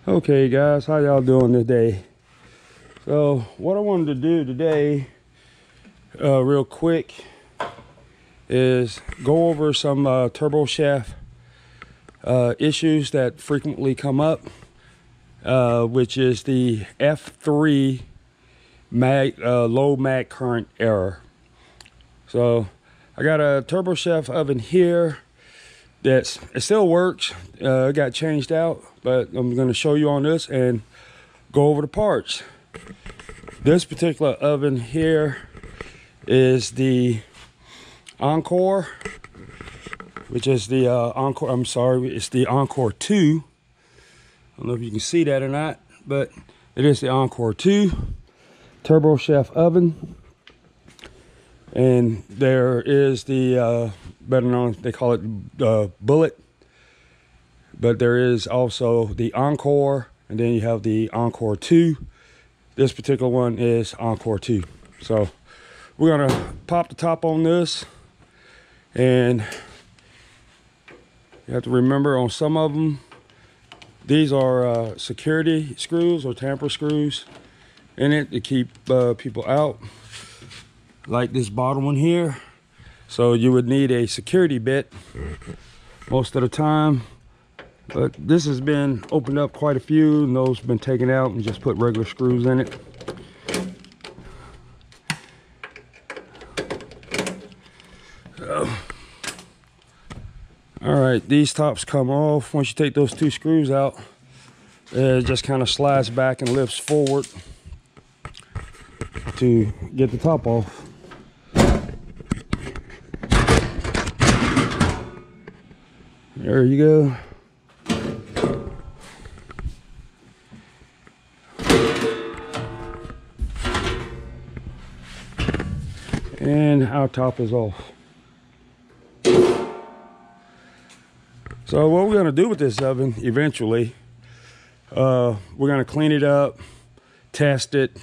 Okay guys, how y'all doing today? So what I wanted to do today real quick is go over some turbo shaft issues that frequently come up, which is the F3 low mag current error. So I got a turbo shaft oven here it still works. It got changed out, but I'm going to show you on this and go over the parts. This particular oven here is the Encore, which is the Encore. I'm sorry, it's the Encore 2. I don't know if you can see that or not, but it is the Encore 2 turbo shaft oven. And there is the better known, they call it Bullet, but there is also the Encore, and then you have the Encore 2. This particular one is Encore 2. So we're gonna pop the top on this, and you have to remember on some of them, these are security screws or tamper screws in it to keep people out, like this bottom one here. So you would need a security bit most of the time, but this has been opened up quite a few, and those have been taken out and just put regular screws in it. So, all right, these tops come off. Once you take those two screws out, it just kind of slides back and lifts forward to get the top off. There you go. And our top is off. So what we're going to do with this oven eventually, we're going to clean it up, test it,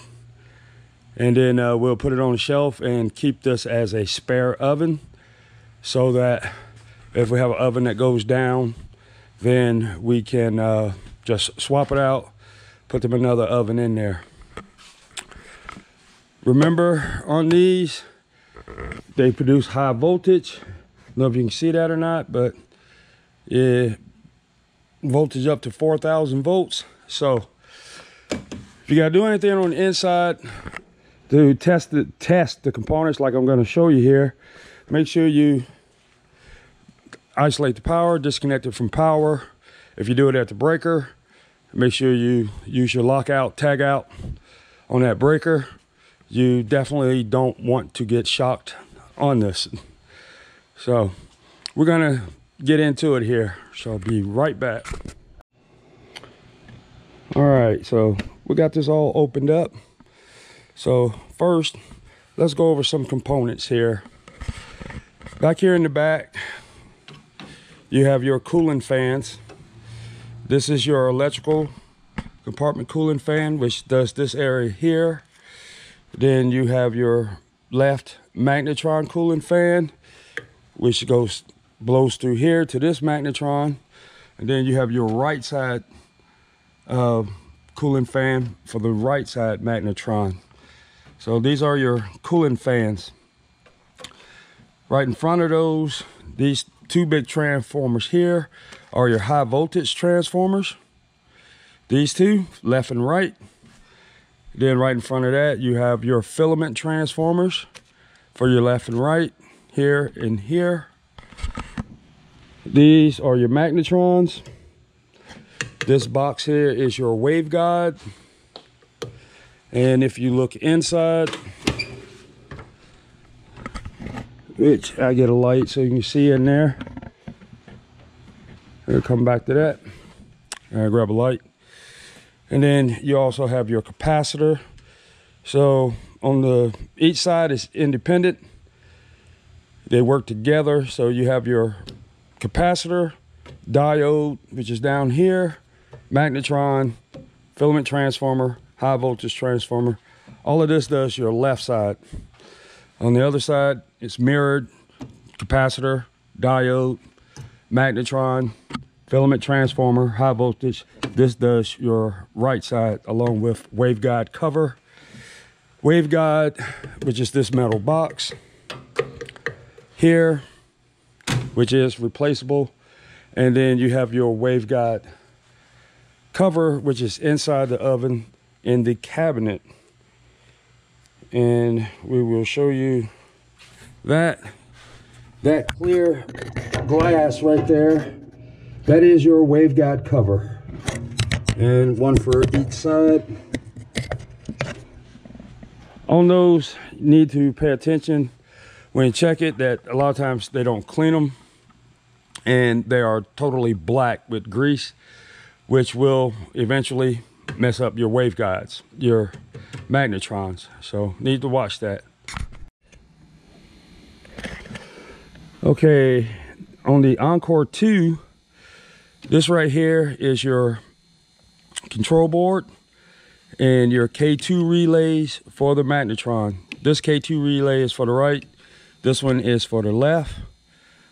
and then we'll put it on the shelf and keep this as a spare oven, so that if we have an oven that goes down, then we can just swap it out, put them another oven in there. Remember, on these, they produce high voltage. I don't know if you can see that or not, but yeah, voltage up to 4,000 volts. So if you gotta do anything on the inside to test the components like I'm gonna show you here, make sure you isolate the power, disconnect it from power. If you do it at the breaker, make sure you use your lockout, tag out on that breaker. You definitely don't want to get shocked on this. So we're gonna get into it here. So I'll be right back. All right, so we got this all opened up. So first, let's go over some components here. Back here in the back, you have your cooling fans. This is your electrical compartment cooling fan, which does this area here. Then you have your left magnetron cooling fan, which blows through here to this magnetron. And then you have your right side cooling fan for the right side magnetron. So these are your cooling fans. Right in front of those, these two big transformers here are your high voltage transformers. These two, left and right. Then right in front of that, you have your filament transformers for your left and right, here and here. These are your magnetrons. This box here is your waveguide. And if you look inside, which I get a light so you can see in there. I'll come back to that. I'll grab a light. And then you also have your capacitor. So on each side is independent. They work together. So you have your capacitor, diode, which is down here, magnetron, filament transformer, high voltage transformer. All of this does your left side. On the other side, it's mirrored, capacitor, diode, magnetron, filament transformer, high voltage. This does your right side along with waveguide cover. Waveguide, which is this metal box here, which is replaceable. And then you have your waveguide cover, which is inside the oven in the cabinet. And we will show you that clear glass right there. That is your waveguide cover. And one for each side. On those, you need to pay attention when you check it that a lot of times they don't clean them and they are totally black with grease, which will eventually mess up your waveguides, your magnetrons. So need to watch that. Okay, on the Encore 2, this right here is your control board and your K2 relays for the magnetron. This K2 relay is for the right, this one is for the left.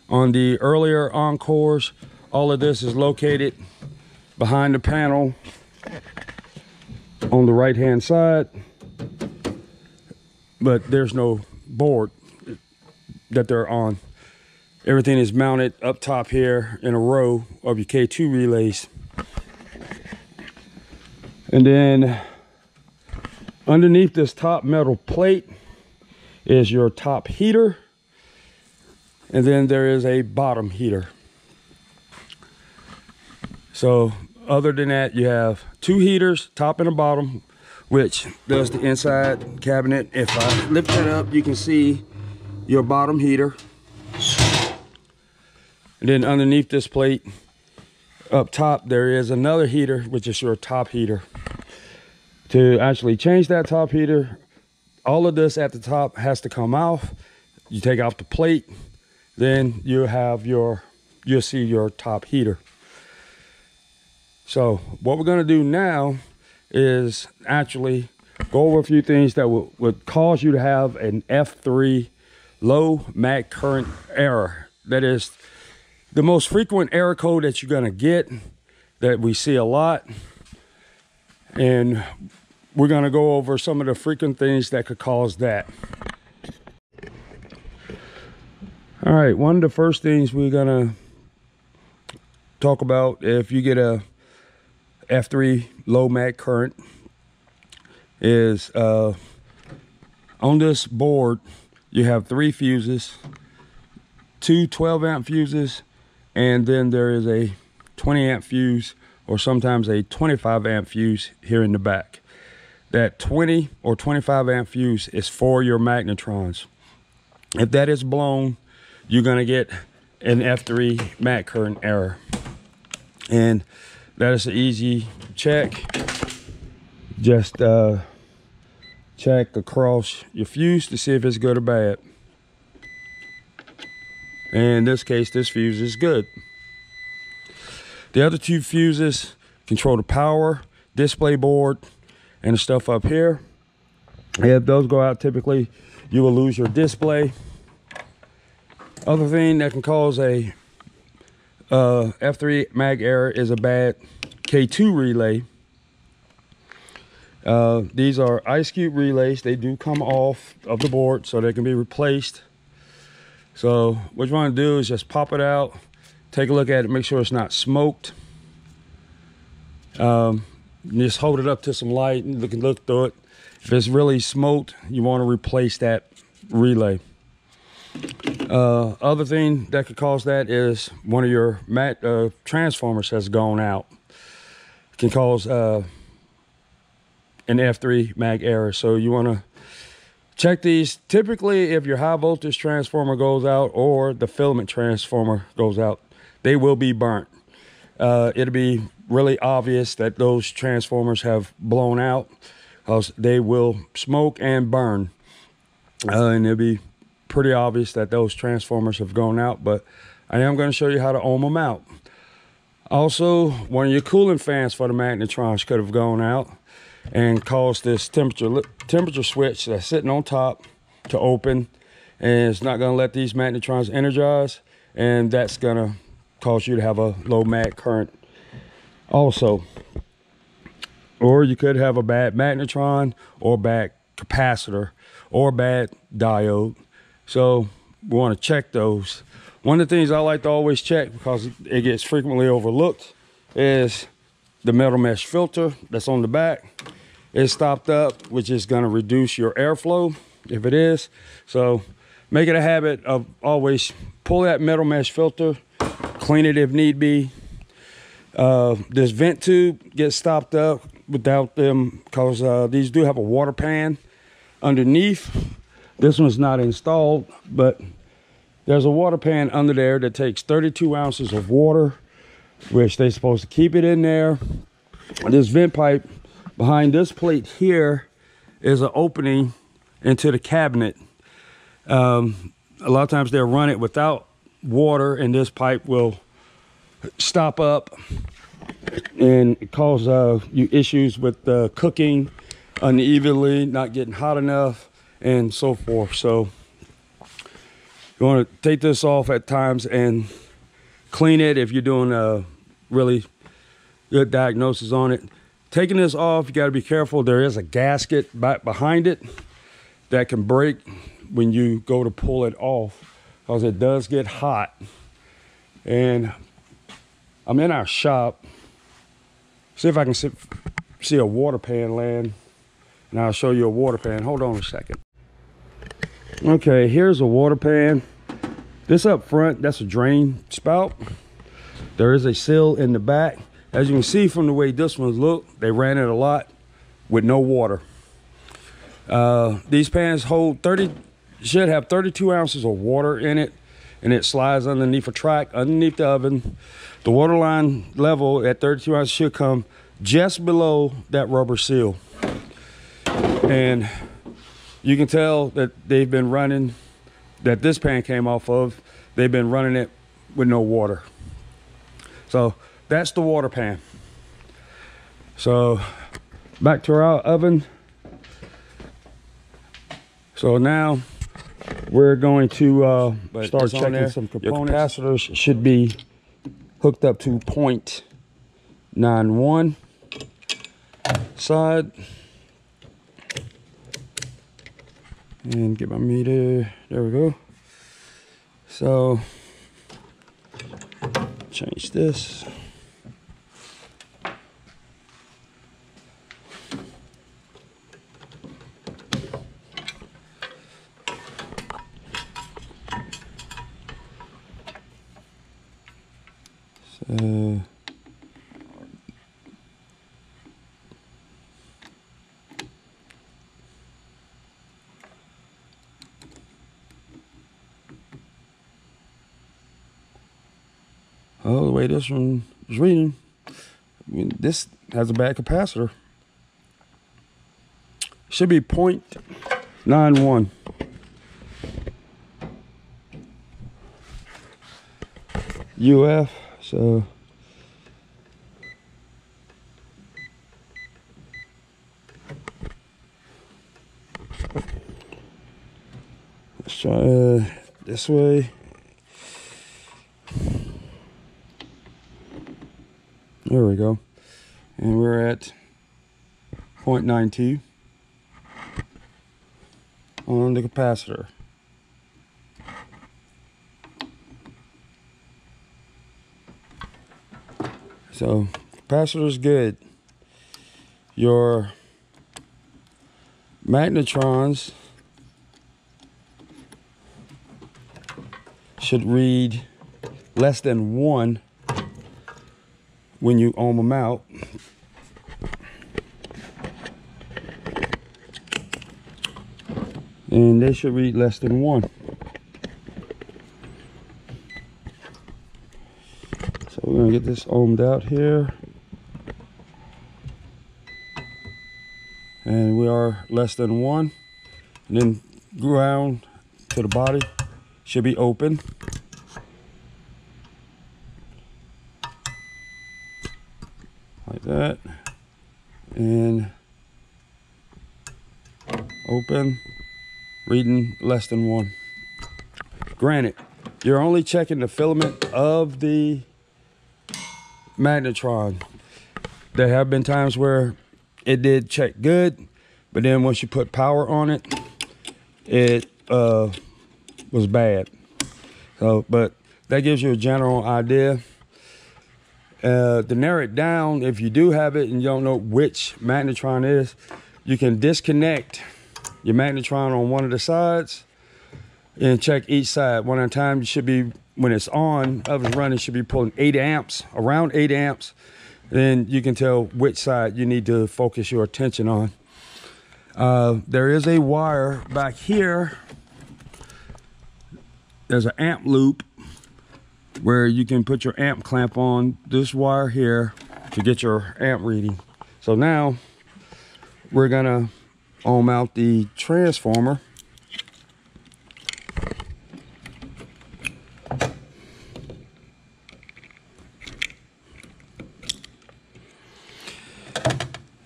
On the earlier Encores, all of this is located behind the panel on the right hand side, but there's no board that they're on. Everything is mounted up top here in a row of your K2 relays. And then underneath this top metal plate is your top heater. And then there is a bottom heater. So other than that, you have two heaters, top and a bottom, which does the inside cabinet. If I lift that up, you can see your bottom heater. And then underneath this plate, up top, there is another heater, which is your top heater. To actually change that top heater, all of this at the top has to come off. You take off the plate, then you'll see your top heater. So what we're gonna do now is actually go over a few things that would cause you to have an F3 low mag current error. That is the most frequent error code that you're gonna get, that we see a lot. And we're gonna go over some of the frequent things that could cause that. All right, one of the first things we're gonna talk about, if you get a F3 low mag current, is on this board, you have 3 fuses, 2 12-amp fuses, and then there is a 20-amp fuse, or sometimes a 25-amp fuse here in the back. That 20 or 25-amp fuse is for your magnetrons. If that is blown, you're gonna get an F3 mag current error. And that is an easy check. Just check across your fuse to see if it's good or bad. In this case, this fuse is good. The other 2 fuses control the power, display board, and the stuff up here. If those go out, typically you will lose your display. Other thing that can cause a F3 mag error is a bad K2 relay. These are ice cube relays. They do come off of the board, so they can be replaced. So what you want to do is just pop it out, take a look at it, make sure it's not smoked. Just hold it up to some light and look through it. If it's really smoked, you want to replace that relay. Other thing that could cause that is one of your transformers has gone out. It can cause an F3 mag error. So you want to check these. Typically, if your high voltage transformer goes out or the filament transformer goes out, they will be burnt. It'll be really obvious that those transformers have blown out, because they will smoke and burn. And it'll be pretty obvious that those transformers have gone out, but I am going to show you how to ohm them out. Also, one of your cooling fans for the magnetrons could have gone out and caused this temperature switch that's sitting on top to open, and it's not going to let these magnetrons energize, and that's going to cause you to have a low mag current also. Or you could have a bad magnetron or bad capacitor or bad diode. So we want to check those. One of the things I like to always check, because it gets frequently overlooked, is the metal mesh filter that's on the back. It's stopped up, which is going to reduce your airflow if it is. So make it a habit of always pull that metal mesh filter, clean it if need be. This vent tube gets stopped up without them, because these do have a water pan underneath. This one's not installed, but there's a water pan under there that takes 32 ounces of water, which they're supposed to keep it in there. This vent pipe behind this plate here is an opening into the cabinet. A lot of times they'll run it without water, and this pipe will stop up and cause you issues with cooking unevenly, not getting hot enough, and so forth. So you want to take this off at times and clean it if you're doing a really good diagnosis on it. Taking this off, you got to be careful. There is a gasket back behind it that can break when you go to pull it off, because it does get hot. And I'm in our shop. See if I can see a water pan land, and I'll show you a water pan. Hold on a second. Okay, here's a water pan. This up front, that's a drain spout. There is a seal in the back. As you can see from the way this one look, they ran it a lot with no water. These pans should have 32 ounces of water in it, and it slides underneath a track underneath the oven. The water line level at 32 ounces should come just below that rubber seal. And you can tell that they've been running, that this pan came off of, they've been running it with no water. So that's the water pan. So back to our oven. So now we're going to start checking some components. Your capacitors should be hooked up to 0.91 side. And get my meter. There we go. So change this. So oh, the way this one is reading, I mean, this has a bad capacitor. Should be 0.91. UF, so let's try this way. There we go. And we're at 0.92 on the capacitor. So capacitor is good. Your magnetrons should read less than 1 when you ohm them out. And they should read less than 1. So we're going to get this ohmed out here. And we are less than 1. And then ground to the body should be open. Like that. And open, reading less than 1. Granted, you're only checking the filament of the magnetron. There have been times where it did check good, but then once you put power on it, it was bad. So, but that gives you a general idea. To narrow it down, if you do have it and you don't know which magnetron is, you can disconnect your magnetron on one of the sides and check each side one at a time. You should be, when it's on, up and running, should be pulling 8 amps, around 8 amps. Then you can tell which side you need to focus your attention on. There is a wire back here. There's an amp loop where you can put your amp clamp on this wire here to get your amp reading. So now we're gonna ohm out the transformer.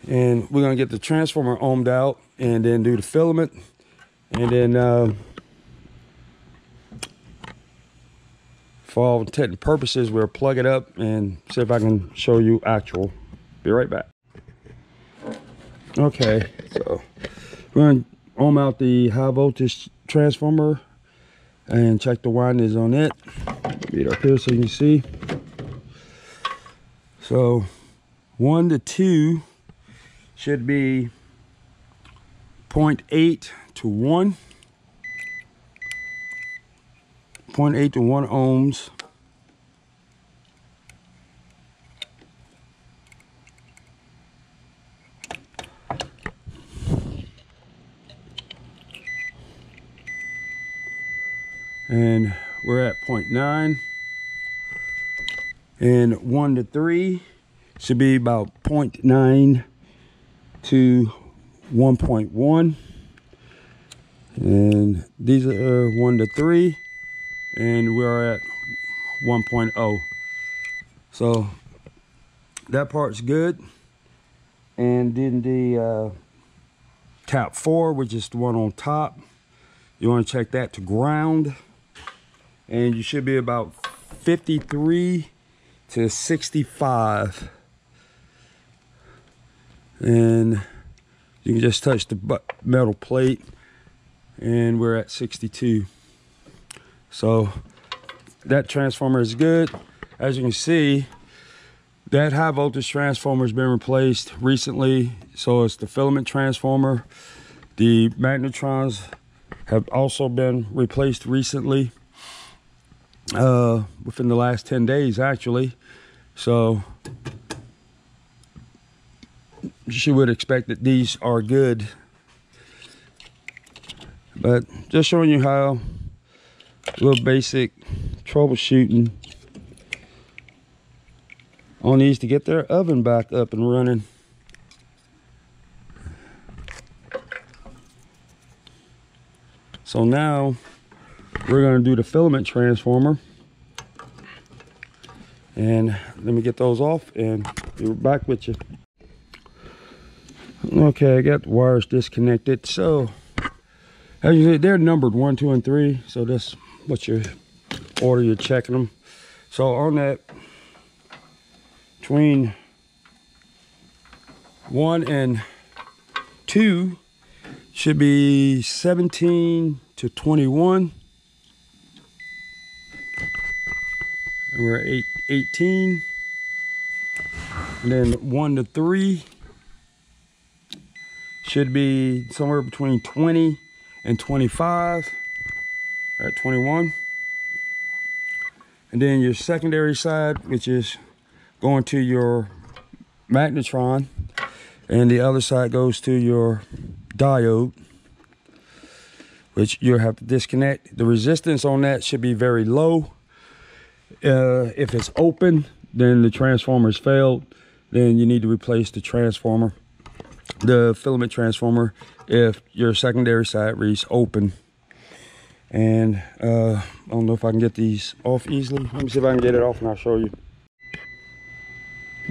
And we're gonna get the transformer ohmed out and then do the filament, and then for all intent and purposes, we'll plug it up and see if I can show you actual. Be right back. Okay, so we're gonna ohm out the high voltage transformer and check the windings on it. Get it up here so you can see. So 1 to 2 should be 0.8 to 1. 0.8 to 1 ohms. And we're at 0.9. And 1 to 3 should be about 0.9 to 1.1. And these are 1 to 3. And we're at 1.0. So that part's good. And then the tap 4, which is the one on top, you want to check that to ground. And you should be about 53 to 65. And you can just touch the metal plate, and we're at 62. So that transformer is good. As you can see, that high voltage transformer has been replaced recently. So it's the filament transformer. The magnetrons have also been replaced recently, within the last 10 days actually. So you would expect that these are good. But just showing you how a little basic troubleshooting on these to get their oven back up and running. So now we're going to do the filament transformer, and let me get those off and be back with you. Okay, I got the wires disconnected. So as you see, they're numbered 1, 2, and 3. So that's what your order you're checking them. So on that, between 1 and 2 should be 17 to 21. And we're at 18. And then 1 to 3 should be somewhere between 20 and 25. We're at 21. And then your secondary side, which is going to your magnetron, and the other side goes to your diode, which you'll have to disconnect. The resistance on that should be very low. If it's open, then the transformer's failed. Then you need to replace the transformer, the filament transformer, if your secondary side reads open. And I don't know if I can get these off easily. Let me see if I can get it off and I'll show you.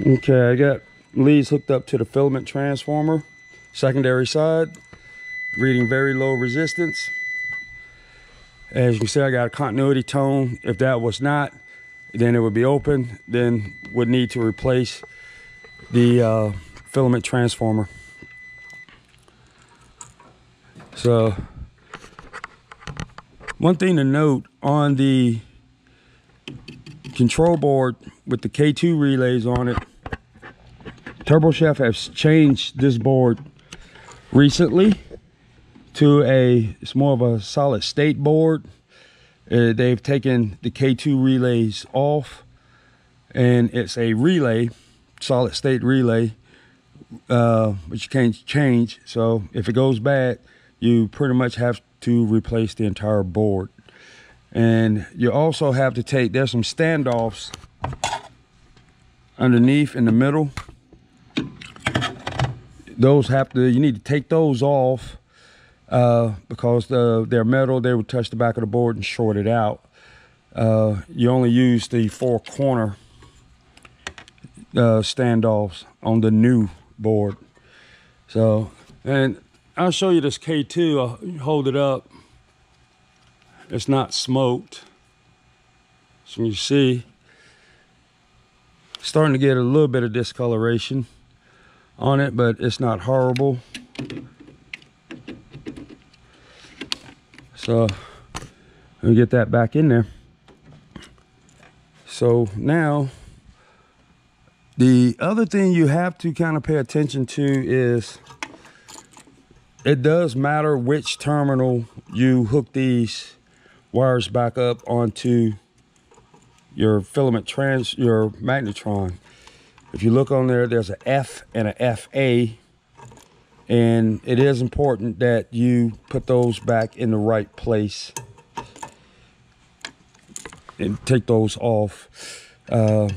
Okay, I got leads hooked up to the filament transformer, secondary side, reading very low resistance. As you can see, I got a continuity tone. If that was not, then it would be open, then would need to replace the filament transformer. So one thing to note on the control board with the K2 relays on it, Turbo Chef has changed this board recently to it's more of a solid state board. They've taken the K2 relays off, and it's a relay, solid state relay, which you can't change. So if it goes bad, you pretty much have to replace the entire board. And you also have to take, there's some standoffs underneath in the middle. Those you need to take those off because they're metal. They would touch the back of the board and short it out. You only use the 4 corner standoffs on the new board. So, and I'll show you this K2. I'll hold it up. It's not smoked. So you see, starting to get a little bit of discoloration on it, but it's not horrible. So let me get that back in there. So now the other thing you have to kind of pay attention to is it does matter which terminal you hook these wires back up onto your your magnetron. If you look on there, there's a F and a FA, and it is important that you put those back in the right place and take those off. And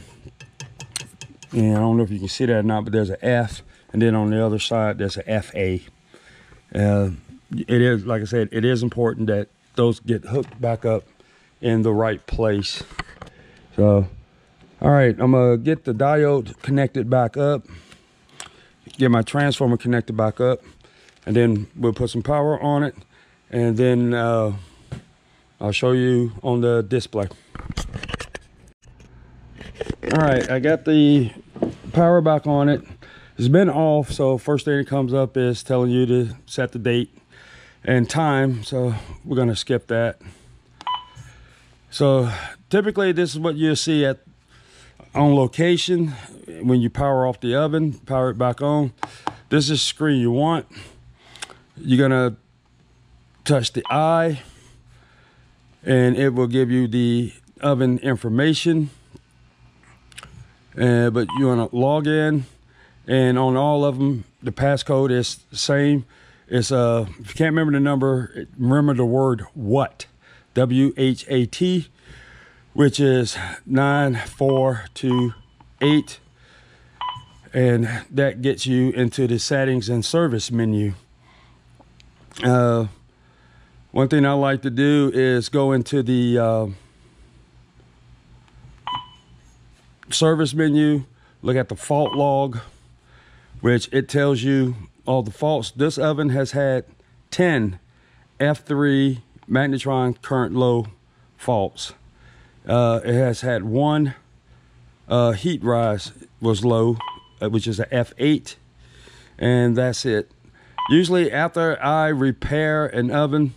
I don't know if you can see that or not, but there's a F, and then on the other side there's a FA. It is, like I said, it is important that those get hooked back up in the right place. So, all right, I'm gonna get the diode connected back up, get my transformer connected back up, and then we'll put some power on it, and then I'll show you on the display. All right, I got the power back on it. It's been off, so first thing that comes up is telling you to set the date and time, so we're gonna skip that. So typically this is what you'll see on location when you power off the oven, power it back on. This is the screen you want. You're gonna touch the eye and it will give you the oven information. But you want to log in, and on all of them the passcode is the same. It's if you can't remember the number, remember the word what, WHAT, which is 9428, and that gets you into the settings and service menu. One thing I like to do is go into the service menu, look at the fault log, which it tells you all the faults. This oven has had 10 F3 magnetron current low faults. It has had one heat rise was low, which is a F8, and that's it. Usually after I repair an oven,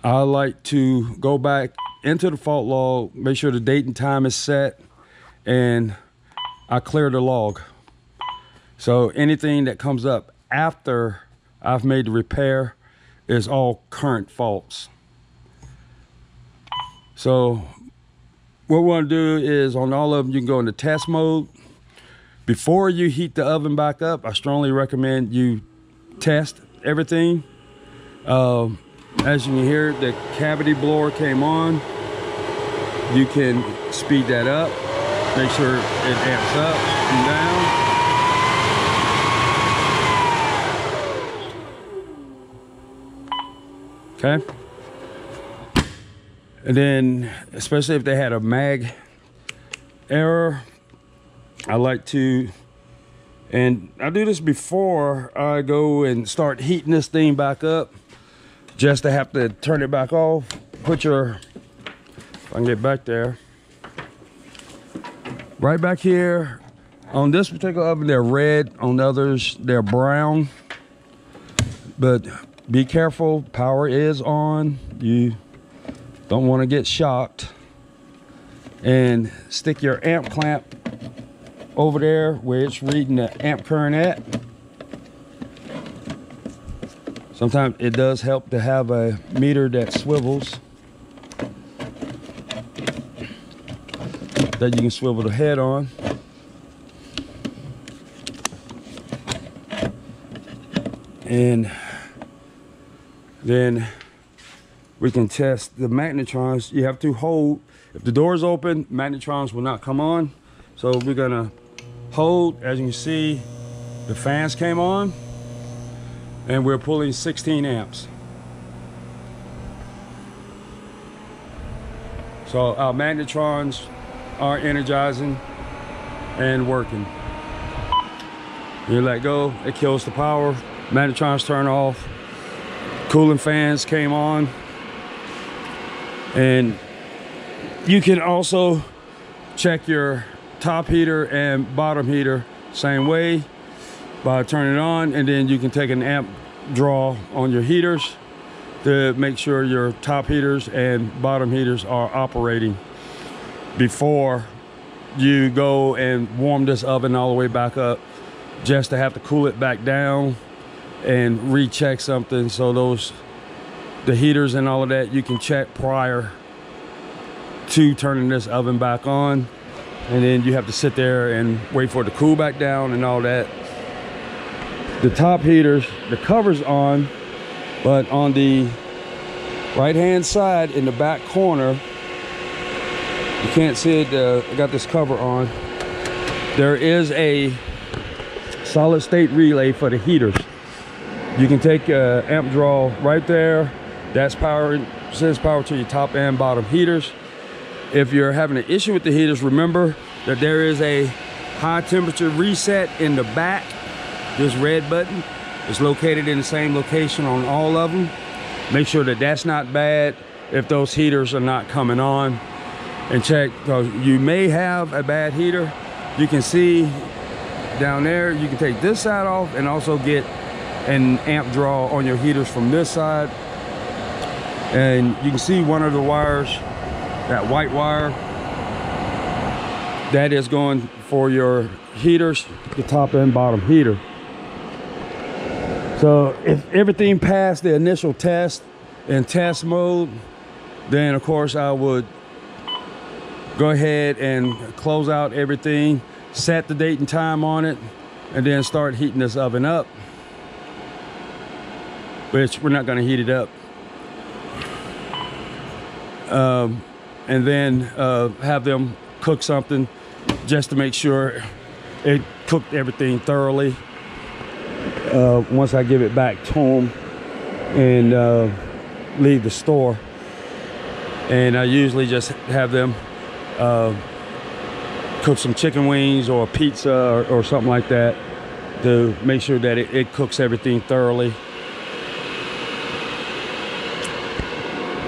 I like to go back into the fault log, make sure the date and time is set, and I clear the log. So anything that comes up after I've made the repair is all current faults. So what we want to do is on all of them, you can go into test mode. Before you heat the oven back up, I strongly recommend you test everything. As you can hear, the cavity blower came on. You can speed that up, make sure it amps up and down. Okay. And then, especially if they had a mag error, I like to, and I do this before I go and start heating this thing back up, just to have to turn it back off. Put your, if I can get back there, Right back here on this particular oven, they're red. On the others, they're brown. But be careful, power is on. You don't want to get shocked. And stick your amp clamp over there where it's reading the amp current at. Sometimes it does help to have a meter that swivels, that you can swivel the head on. And then we can test the magnetrons. You have to hold, if the door is open, magnetrons will not come on. So we're gonna hold. As you can see, the fans came on and we're pulling 16 amps. So our magnetrons are energizing and working. You let go, it kills the power. Magnetrons turn off. Cooling fans came on. And you can also check your top heater and bottom heater same way by turning it on, and then you can take an amp draw on your heaters to make sure your top heaters and bottom heaters are operating before you go and warm this oven all the way back up, just to have to cool it back down and recheck something. So the heaters and all of that you can check prior to turning this oven back on, and then you have to sit there and wait for it to cool back down and all that. The top heaters, the cover's on, but on the right hand side in the back corner, you can't see it, I got this cover on, there is a solid state relay for the heaters. You can take amp draw right there. That's power, sends power to your top and bottom heaters. If you're having an issue with the heaters, remember that there is a high temperature reset in the back. This red button is located in the same location on all of them. Make sure that that's not bad if those heaters are not coming on. And check, because you may have a bad heater. You can see down there, you can take this side off and also get an amp draw on your heaters from this side. And you can see one of the wires, that white wire, that is going for your heaters, the top and bottom heater. So if everything passed the initial test in test mode, then of course I would go ahead and close out everything, set the date and time on it, and then start heating this oven up, which we're not going to heat it up. And then have them cook something just to make sure it cooked everything thoroughly. Once I give it back to them and leave the store, and I usually just have them cook some chicken wings or pizza or something like that to make sure that it cooks everything thoroughly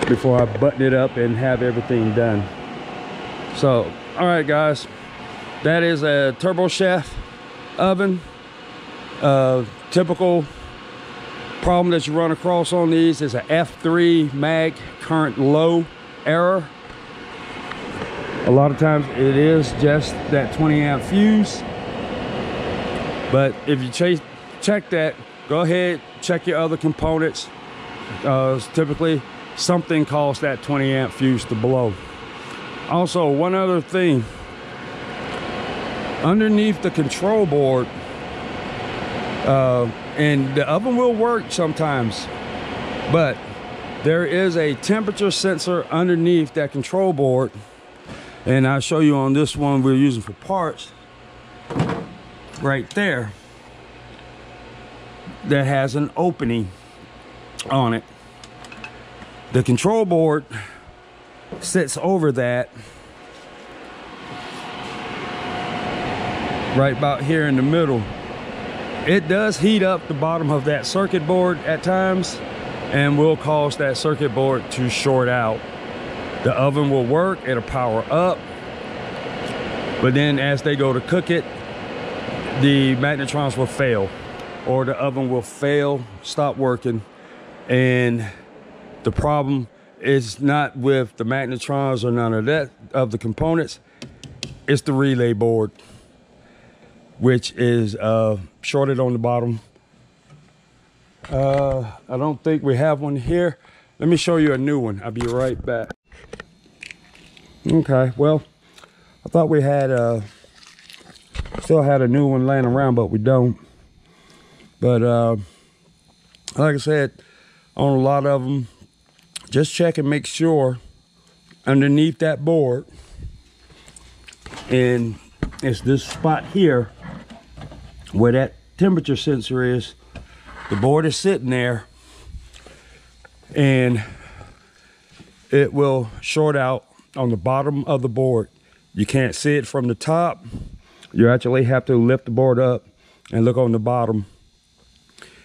before I button it up and have everything done. So, all right guys, that is a Turbo Chef oven. Typical problem that you run across on these is a F3 mag current low error. A lot of times it is just that 20 amp fuse, but if you check that, go ahead, check your other components. Typically something caused that 20 amp fuse to blow. Also, one other thing, underneath the control board, and the oven will work sometimes, but there is a temperature sensor underneath that control board, and I'll show you on this one we're using for parts right there, that has an opening on it. The control board sits over that, right about here in the middle. It does heat up the bottom of that circuit board at times and will cause that circuit board to short out. The oven will work, it'll power up, But then as they go to cook it, the magnetrons will fail, or the oven will fail, stop working. And the problem is not with the magnetrons or none of that, of the components. It's the relay board, which is shorted on the bottom. I don't think we have one here. Let me show you a new one. I'll be right back. Okay, well, I thought we had still had a new one laying around, but we don't. But like I said, on a lot of them, just check and make sure underneath that board, and it's this spot here where that temperature sensor is. The board is sitting there, and it will short out on the bottom of the board. You can't see it from the top. You actually have to lift the board up and look on the bottom.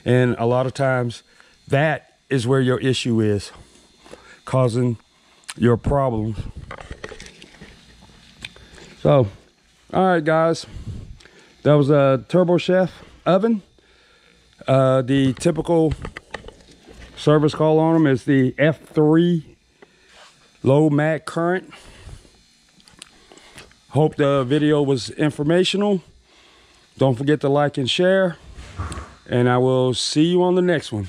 And a lot of times that is where your issue is, causing your problems. So, all right, guys, that was a Turbo Chef oven. The typical service call on them is the F3 low mag current. Hope the video was informational. Don't forget to like and share, and I will see you on the next one.